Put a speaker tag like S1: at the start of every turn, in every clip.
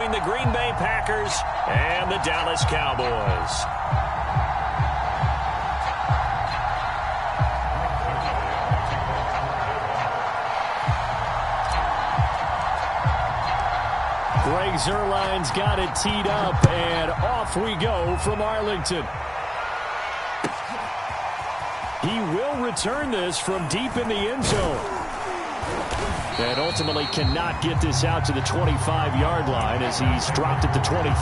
S1: The Green Bay Packers and the Dallas Cowboys. Greg Zuerlein's got it teed up, and off we go from Arlington. He will return this from deep in the end zone. And ultimately cannot get this out to the 25-yard line as he's dropped at the 23.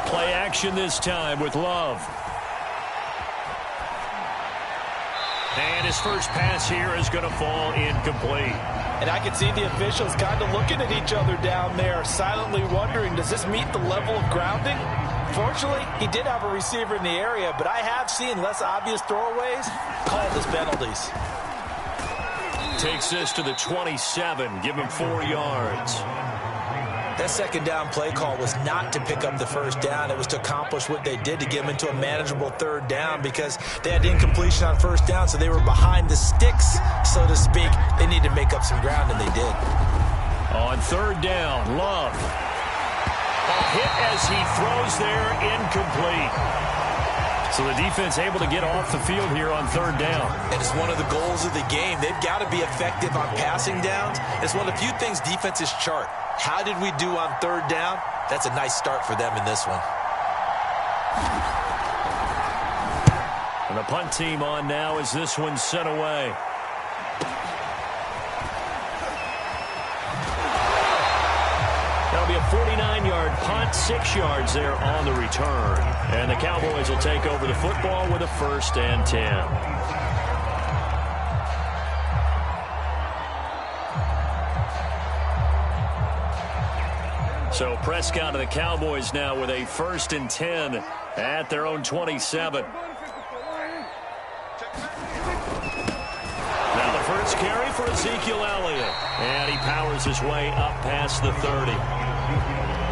S1: Play action this time with Love. And his first pass here is going to fall incomplete.
S2: And I can see the officials kind of looking at each other down there, silently wondering, does this meet the level of grounding? Fortunately, he did have a receiver in the area, but I have seen less obvious throwaways called as penalties.
S1: Takes this to the 27, give him 4 yards.
S2: That second down play call was not to pick up the first down. It was to accomplish what they did to get them into a manageable third down because they had incompletion on first down, so they were behind the sticks, so to speak. They need to make up some ground, and they did.
S1: On third down, Love. A hit as he throws there, incomplete. So the defense able to get off the field here on third down.
S2: And it's one of the goals of the game. They've got to be effective on passing downs. It's one of the few things defenses chart. How did we do on third down? That's a nice start for them in this one.
S1: And the punt team on now as this one's sent away. That'll be a 49-yard punt, 6 yards there on the return. And the Cowboys will take over the football with a 1st and 10. So Prescott and the Cowboys now with a 1st and 10 at their own 27. Now the first carry for Ezekiel Elliott. And he powers his way up past the 30.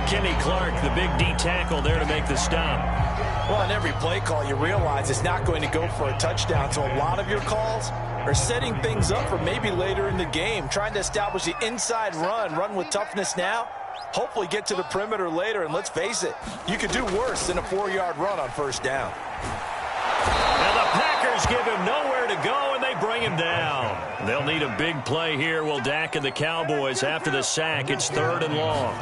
S1: Kenny Clark, the big D tackle there to make the stop.
S2: Well, on every play call, you realize it's not going to go for a touchdown. So a lot of your calls are setting things up for maybe later in the game, trying to establish the inside run with toughness now. Hopefully get to the perimeter later, and let's face it, you could do worse than a 4-yard run on first down.
S1: And the Packers give him nowhere to go, and they bring him down. They'll need a big play here, will Dak and the Cowboys after the sack. It's 3rd and long.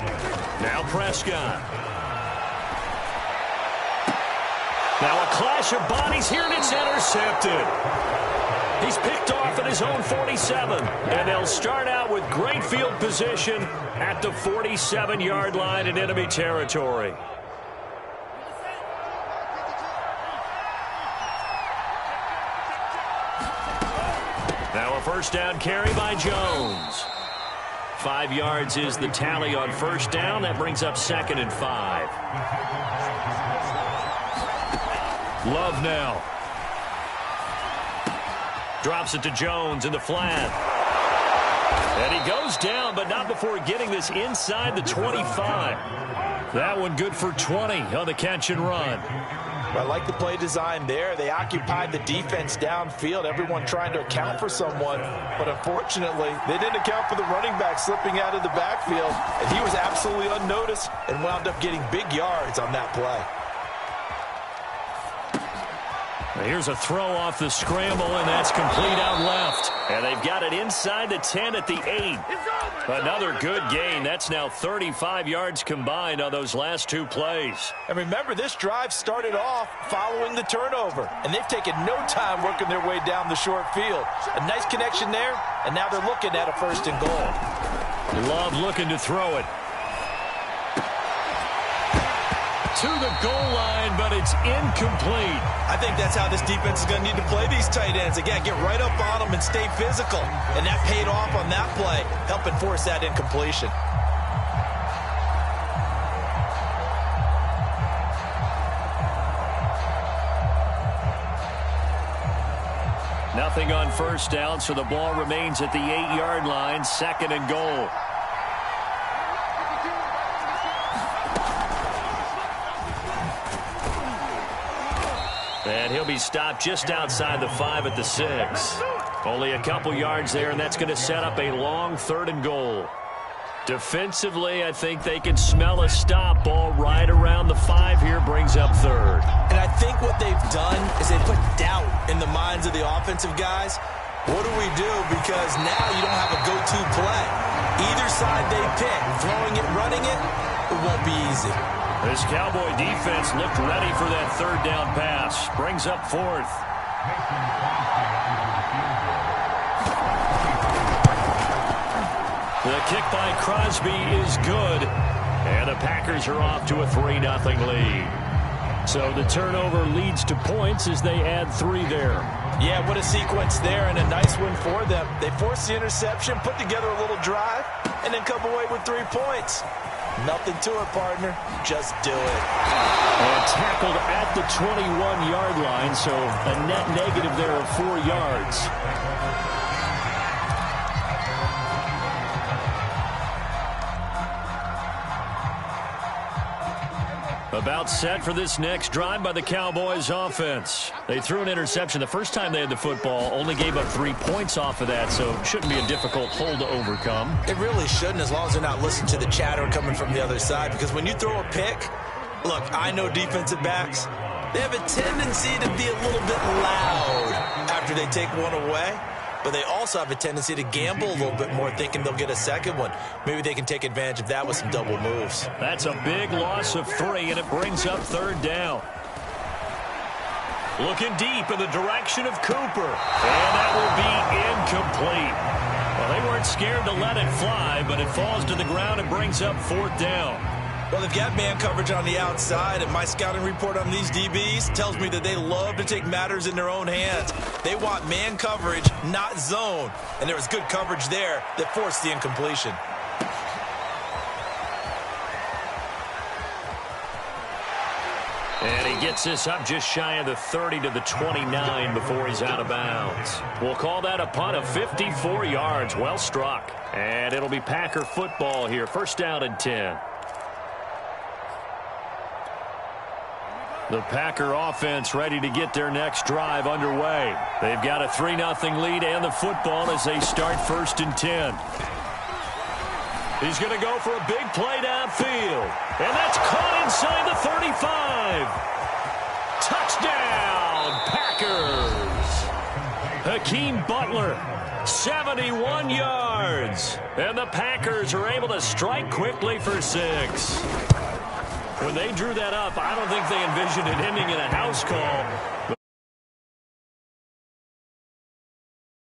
S1: Now Prescott. Now a clash of bodies here, and it's intercepted. He's picked off at his own 47, and they'll start out with great field position at the 47-yard line in enemy territory. Now a first down carry by Jones. 5 yards is the tally on first down. That brings up 2nd and 5. Love now. Drops it to Jones in the flat. And he goes down, but not before getting this inside the 25. That one good for 20 on the catch and run.
S2: I like the play design there. They occupied the defense downfield, everyone trying to account for someone. But unfortunately, they didn't account for the running back slipping out of the backfield. And he was absolutely unnoticed and wound up getting big yards on that play.
S1: Here's a throw off the scramble, and that's complete out left. And they've got it inside the 10 at the 8. Another good gain. That's now 35 yards combined on those last 2 plays.
S2: And remember, this drive started off following the turnover, and they've taken no time working their way down the short field. A nice connection there, and now they're looking at a 1st and goal.
S1: Love looking to throw it. To the goal line, but it's incomplete.
S2: I think that's how this defense is going to need to play these tight ends. Again, get right up on them and stay physical. And that paid off on that play, helping force that incompletion.
S1: Nothing on first down, so the ball remains at the 8-yard line, 2nd and goal. And he'll be stopped just outside the 5 at the 6. Only a couple yards there, and that's going to set up a long 3rd and goal. Defensively, I think they can smell a stop. Ball right around the 5 here, brings up 3rd.
S2: And I think what they've done is they put doubt in the minds of the offensive guys. What do we do? Because now you don't have a go-to play. Either side they pick, throwing it, running it, it won't be easy.
S1: This Cowboy defense looked ready for that 3rd down pass. Brings up 4th. The kick by Crosby is good. And the Packers are off to a 3-0 lead. So the turnover leads to points as they add 3 there.
S2: Yeah, what a sequence there, and a nice win for them. They forced the interception, put together a little drive, and then come away with 3 points. Nothing to it, partner. Just do it.
S1: And tackled at the 21-yard line, so a net negative there of 4 yards. About set for this next drive by the Cowboys offense. They threw an interception the first time they had the football, only gave up 3 points off of that, so it shouldn't be a difficult hole to overcome.
S2: It really shouldn't, as long as they're not listening to the chatter coming from the other side, because when you throw a pick, look, I know defensive backs, they have a tendency to be a little bit loud after they take one away. But they also have a tendency to gamble a little bit more, thinking they'll get a second one. Maybe they can take advantage of that with some double moves.
S1: That's a big loss of 3, and it brings up 3rd down. Looking deep in the direction of Cooper. And that will be incomplete. Well, they weren't scared to let it fly, but it falls to the ground and brings up 4th down.
S2: Well, they've got man coverage on the outside, and my scouting report on these DBs tells me that they love to take matters in their own hands. They want man coverage, not zone. And there was good coverage there that forced the incompletion.
S1: And he gets this up just shy of the 30 to the 29 before he's out of bounds. We'll call that a punt of 54 yards. Well struck. And it'll be Packer football here. 1st down and 10. The Packer offense ready to get their next drive underway. They've got a 3-0 lead and the football as they start 1st and 10. He's going to go for a big play downfield. And that's caught inside the 35. Touchdown, Packers. Hakeem Butler, 71 yards. And the Packers are able to strike quickly for 6. When they drew that up, I don't think they envisioned it ending in a house call.